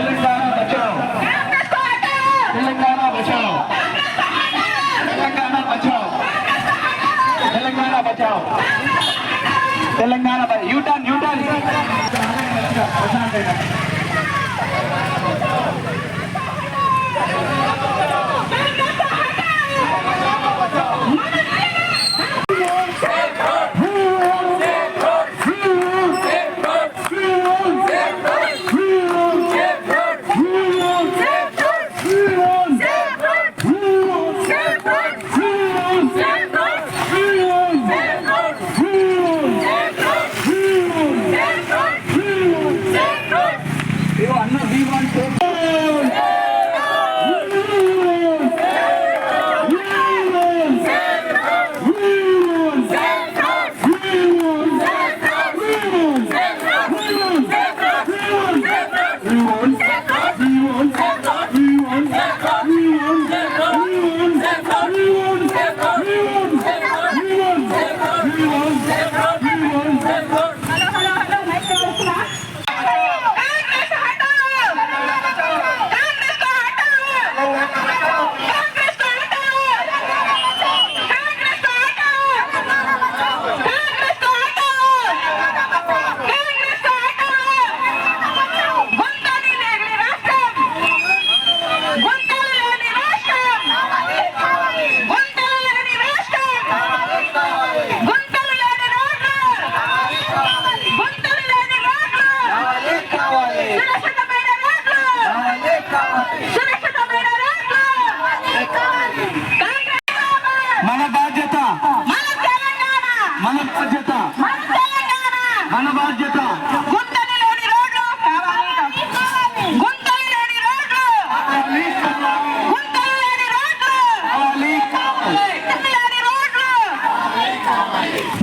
Telangana Bachao, Telangana Bachao, Telangana Bachao, Telangana Bachao, Telangana U turn U turn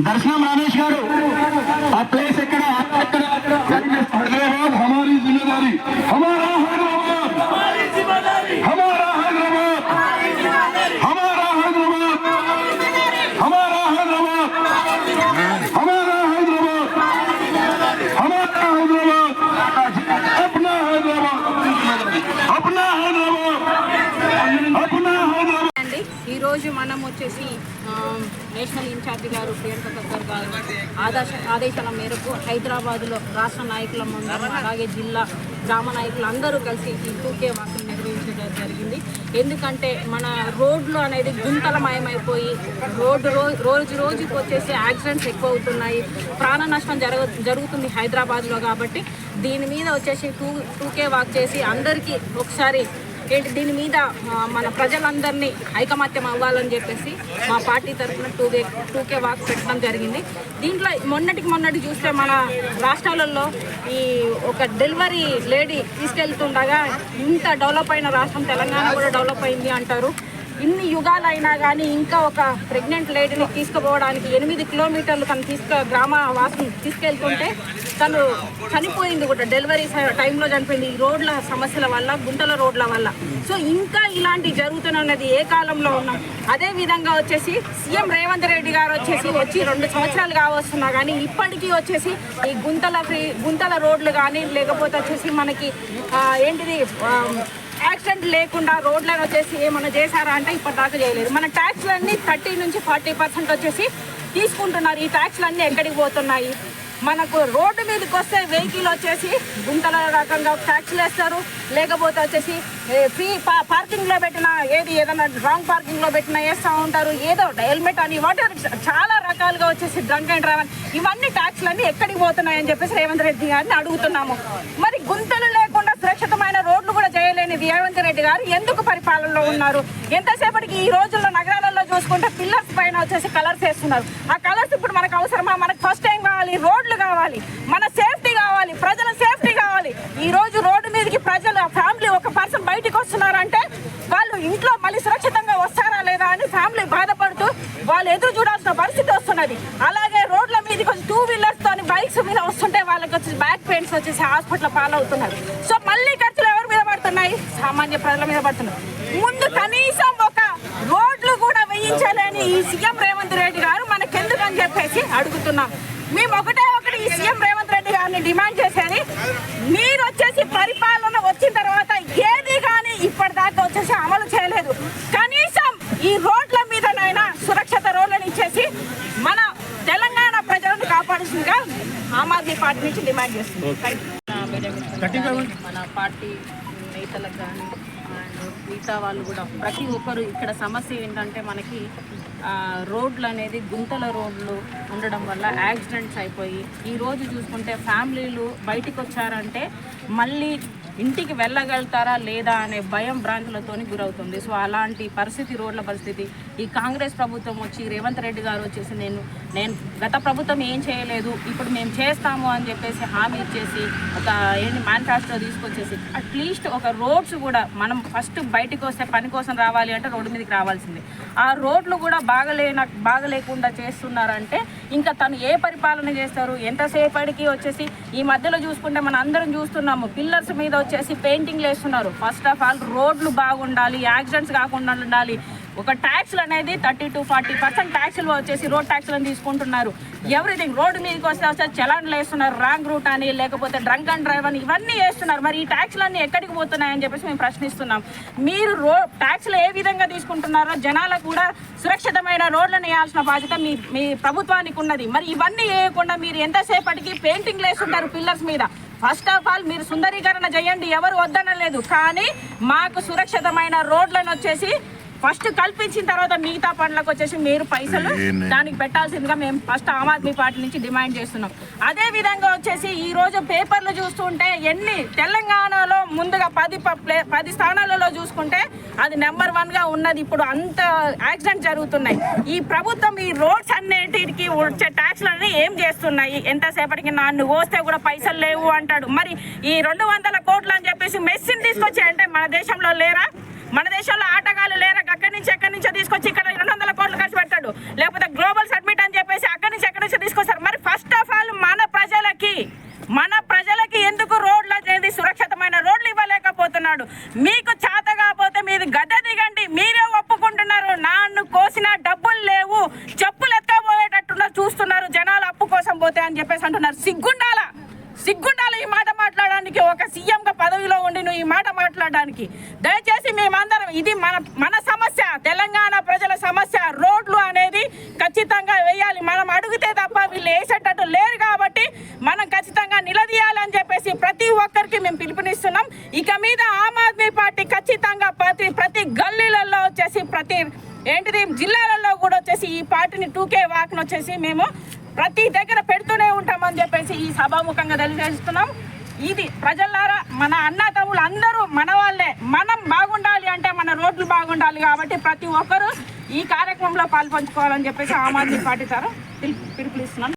दर्शनम रमेश गारू आ place एక్కడ Hyderabad हमारी जिम्मेदारी हमारा हैदराबाद हमारी जिम्मेदारी हमारा हैदराबाद हमारा हैदराबाद हमारा हैदराबाद हमारा हैदराबाद हमारा हैदराबाद अपना हैदराबाद अपना हैदराबाद अपना हैदराबाद ఈ రోజు మనం వచ్చేసి నేషనల్ ఇన్ఛార్జి గారు ప్రియాంక ఖద్దర్ గారు ఆదేశాల మేరకు హైదరాబాద్లో రాష్ట్ర నాయకుల ముందు అలాగే జిల్లా గ్రామ నాయకులు అందరూ కలిసి ఈ 2K వాక్ని నిర్వహించడం జరిగింది. ఎందుకంటే మన రోడ్లు అనేది గుంతలమయమైపోయి రోజుకి వచ్చేసి యాక్సిడెంట్స్ ఎక్కువ అవుతున్నాయి, ప్రాణ నష్టం జరుగుతుంది హైదరాబాద్లో. కాబట్టి దీని మీద వచ్చేసి 2K వాక్ చేసి అందరికీ ఒకసారి దీని మీద మన ప్రజలందరినీ ఐకమత్యం అవ్వాలని చెప్పేసి మా పార్టీ తరఫున 2K వాక్ పెట్టడం జరిగింది. దీంట్లో మొన్నటికి చూస్తే మన రాష్ట్రాలలో ఈ ఒక డెలివరీ లేడీ తీసుకెళ్తుండగా ఇంత డెవలప్ అయిన రాష్ట్రం తెలంగాణ కూడా డెవలప్ అయింది అంటారు. ఇన్ని యుగాలైనా కానీ ఇంకా ఒక ప్రెగ్నెంట్ లేడీని తీసుకుపోవడానికి 8 కిలోమీటర్లు తను గ్రామ వాసుని తీసుకెళ్తుంటే తను చనిపోయింది కూడా, డెలివరీ టైంలో చనిపోయింది ఈ రోడ్ల సమస్యల వల్ల, గుంటల రోడ్ల వల్ల. సో ఇంకా ఇలాంటి జరుగుతున్నది ఏ కాలంలో ఉన్నాం. అదేవిధంగా వచ్చేసి సీఎం రేవంత్ రెడ్డి గారు వచ్చి 2 సంవత్సరాలు కావస్తున్నా కానీ ఇప్పటికీ వచ్చేసి ఈ గుంతల రోడ్లు కానీ లేకపోతే వచ్చేసి మనకి ఏంటిది యాక్సిడెంట్ లేకుండా రోడ్లను వచ్చేసి ఏమన్నా చేశారా అంటే ఇప్పటిదాకా చేయలేదు. మన ట్యాక్స్లన్నీ 30 నుంచి 40% వచ్చేసి తీసుకుంటున్నారు. ఈ ట్యాక్స్లన్నీ ఎక్కడికి పోతున్నాయి? మనకు రోడ్డు మీదకి వస్తే వెహికల్ వచ్చేసి గుంతల రకంగా ట్యాక్స్లు వేస్తారు, లేకపోతే వచ్చేసి ఫ్రీ పార్కింగ్లో పెట్టిన ఏదైనా రాంగ్ పార్కింగ్లో పెట్టినా వేస్తూ ఉంటారు, ఏదో హెల్మెట్ అని వాటర్ చాలా రకాలుగా వచ్చేసి డ్రంక్ అండ్ డ్రైవ్ ఇవన్నీ ట్యాక్స్లన్నీ ఎక్కడికి పోతున్నాయని చెప్పేసి రేవంత్ రెడ్డి గారిని అడుగుతున్నాము. మరి గుంతలు లేకుండా సురక్షితమైన రోడ్లు కూడా చేయలేని రేవంత్ రెడ్డి గారు ఎందుకు పరిపాలనలో ఉన్నారు? ఎంతసేపటికి ఈ రోజుల్లో నగరాలలో చూసుకుంటే పిల్లర్స్ పైన వచ్చేసి కలర్స్ వేస్తున్నారు. ఆ కలర్స్ ఇప్పుడు మనకు అవసరమా? మనకు ఫస్ట్ టైం కావాలి, రోడ్లు కావాలి, మన సేఫ్టీ కావాలి, ప్రజల సేఫ్టీ కావాలి. ఈ రోజు రోడ్డు మీదకి ప్రజలు ఫ్యామిలీ ఒక పర్సన్ బయటికి వస్తున్నారంటే వాళ్ళు ఇంట్లో మళ్ళీ సురక్షితంగా వస్తారా లేదా అని ఫ్యామిలీ బాధపడుతూ వాళ్ళు ఎదురు చూడాల్సిన పరిస్థితి వస్తున్నది. అలాగే రోడ్ల మీదకి వచ్చి 2 వీలర్స్ తోని బైక్స్ మీద వస్తుంటే వాళ్ళకి వచ్చి బ్యాక్ పెయిన్స్ వచ్చేసి హాస్పిటల్ పాలవుతున్నారు. సో మళ్ళీ ఖర్చులు ఎవరి మీద పడుతున్నాయి? సామాన్య ప్రజల మీద పడుతున్నాయి. ముందు కనీసం ఒక రోడ్లు కూడా వేయించలేని ఈ సీఎం రేవంత్ రెడ్డి గారు మనకెందుకని చెప్పేసి అడుగుతున్నాం. మేము ఒకటి ఈ సీఎం రేవంత్ రెడ్డి గారిని డిమాండ్ చేసేది, మీరు వచ్చేసి పరిపాలన వచ్చిన పార్టీ నుంచి డిమాండ్ చేస్తున్నాం. మన పార్టీ నేతలకు కానీ అండ్ మిగతా వాళ్ళు కూడా ప్రతి ఒక్కరు ఇక్కడ సమస్య ఏంటంటే మనకి రోడ్లు అనేది గుంతల రోడ్లు ఉండడం వల్ల యాక్సిడెంట్స్ అయిపోయి ఈరోజు చూసుకుంటే ఫ్యామిలీలు బయటికి వచ్చారంటే మళ్ళీ ఇంటికి వెళ్ళగలుగుతారా లేదా అనే భయం భ్రాంతులతోని గురవుతుంది. సో అలాంటి పరిస్థితి, రోడ్ల పరిస్థితి ఈ కాంగ్రెస్ ప్రభుత్వం వచ్చి రేవంత్ రెడ్డి గారు వచ్చేసి నేను గత ప్రభుత్వం ఏం చేయలేదు ఇప్పుడు మేము చేస్తాము అని చెప్పేసి హామీ ఇచ్చేసి ఒక మేనిఫెస్టో తీసుకొచ్చేసి అట్లీస్ట్ ఒక రోడ్స్ కూడా మనం ఫస్ట్ బయటకు వస్తే పని కోసం రావాలి అంటే రోడ్డు మీదకి రావాల్సింది. ఆ రోడ్లు కూడా బాగలేకుండా చేస్తున్నారంటే ఇంకా తను ఏ పరిపాలన చేస్తారు? ఎంతసేపటికి వచ్చేసి ఈ మధ్యలో చూసుకుంటే మనం అందరం చూస్తున్నాము పిల్లర్స్ మీద వచ్చేసి పెయింటింగ్లు వేస్తున్నారు. ఫస్ట్ ఆఫ్ ఆల్ రోడ్లు బాగుండాలి, యాక్సిడెంట్స్ కాకుండా ఉండాలి. ఒక ట్యాక్స్లు అనేది 30 to 40% ట్యాక్సులు వచ్చేసి రోడ్ ట్యాక్స్లను తీసుకుంటున్నారు. ఎవ్రీథింగ్ రోడ్డు మీదకి వస్తే చలాన్లు వేస్తున్నారు, రాంగ్ రూట్ అని లేకపోతే డ్రంక్ అండ్ డ్రైవ్ అని ఇవన్నీ వేస్తున్నారు. మరి ఈ ట్యాక్స్లన్నీ ఎక్కడికి పోతున్నాయని చెప్పేసి మేము ప్రశ్నిస్తున్నాం. మీరు ట్యాక్స్లు ఏ విధంగా తీసుకుంటున్నారో జనాలకు కూడా సురక్షితమైన రోడ్లను వేయాల్సిన బాధ్యత మీ ప్రభుత్వానికి ఉన్నది. మరి ఇవన్నీ వేయకుండా మీరు ఎంతసేపటికి పెయింటింగ్లు వేస్తుంటారు పిల్లర్స్ మీద. ఫస్ట్ ఆఫ్ ఆల్ మీరు సుందరీకరణ చేయండి, ఎవరు వద్దనలేదు. కానీ మాకు సురక్షితమైన రోడ్లను వచ్చేసి ఫస్ట్ కల్పించిన తర్వాత మిగతా పనులకు వచ్చేసి మీరు పైసలు దానికి పెట్టాల్సిందిగా మేము ఫస్ట్ ఆమ్ ఆద్మీ పార్టీ నుంచి డిమాండ్ చేస్తున్నాం. అదే విధంగా వచ్చేసి ఈ రోజు పేపర్లు చూస్తుంటే తెలంగాణలో ముందుగా 10 స్థానాలలో చూసుకుంటే అది నెంబర్ 1గా ఉన్నది. ఇప్పుడు అంత యాక్సిడెంట్ జరుగుతున్నాయి. ఈ ప్రభుత్వం ఈ రోడ్స్ అన్నిటికి వచ్చే ట్యాక్స్లని ఏం చేస్తున్నాయి? ఎంతసేపటికి నన్ను వస్తే కూడా పైసలు లేవు అంటాడు. మరి ఈ 200 కోట్లు అని చెప్పేసి మెస్సిని తీసుకొచ్చి అంటే మన దేశంలో లేరా? మన దేశంలో ఆటగాళ్ళు లేరా? ఎక్కడి నుంచో తీసుకొచ్చి ఇక్కడ 200 కోట్లు ఖర్చు పెట్టాడు. లేకపోతే గ్లోబల్ సబ్మిట్ అని చెప్పేసి ఎక్కడి నుంచో తీసుకొస్తారు. మరి ఫస్ట్ ఆఫ్ ఆల్ మన ప్రజలకి ఎందుకు రోడ్లు అనేది సురక్షితమైన రోడ్లు ఇవ్వలేకపోతున్నాడు? మీకు చేత కాకపోతే మీరు గద్దె దిగండి. మీరే ఒప్పుకుంటున్నారు నాన్ను కోసిన డబ్బులు లేవు, చెప్పులు ఎత్తపోయేటట్టున్నారు చూస్తున్నారు జనాలు అప్పు కోసం పోతే అని చెప్పేసి అంటున్నారు. సిగ్గుండాలి ఈ మాట మాట్లాడడానికి. ఒక సీఎంగా పదవిలో ఉండి నువ్వు ఈ మాట మాట్లాడడానికి. దయచేసి మేమందరం ఇది మన సమస్య, తెలంగాణ ప్రజల సమస్య. రోడ్లు అనేది ఖచ్చితంగా వేయాలి. మనం అడిగితే తప్ప వీళ్ళు వేసేటట్టు లేరు కాబట్టి మనం ఖచ్చితంగా నిలదీయాలని చెప్పేసి ప్రతి ఒక్కరికి మేము పిలుపునిస్తున్నాం. ఇక మీద ఆమ్ ఆద్మీ పార్టీ ఖచ్చితంగా ప్రతి గల్లీలలో వచ్చేసి జిల్లాలలో కూడా వచ్చేసి ఈ పార్టీని 2K వాక్ను వచ్చేసి మేము ప్రతి దగ్గర పెడుతూనే ఉంటామని చెప్పేసి ఈ సభాముఖంగా తెలియజేస్తున్నాం. ఇది ప్రజలారా, మన అన్న తమ్ముళ్ళు అందరూ మన వాళ్ళే. మనం బాగుండాలి అంటే మన రోడ్లు బాగుండాలి కాబట్టి ప్రతి ఒక్కరూ ఈ కార్యక్రమంలో పాల్పంచుకోవాలని చెప్పేసి ఆమ్ ఆద్మీ పార్టీ తరఫున పిలుపునిస్తున్నాం.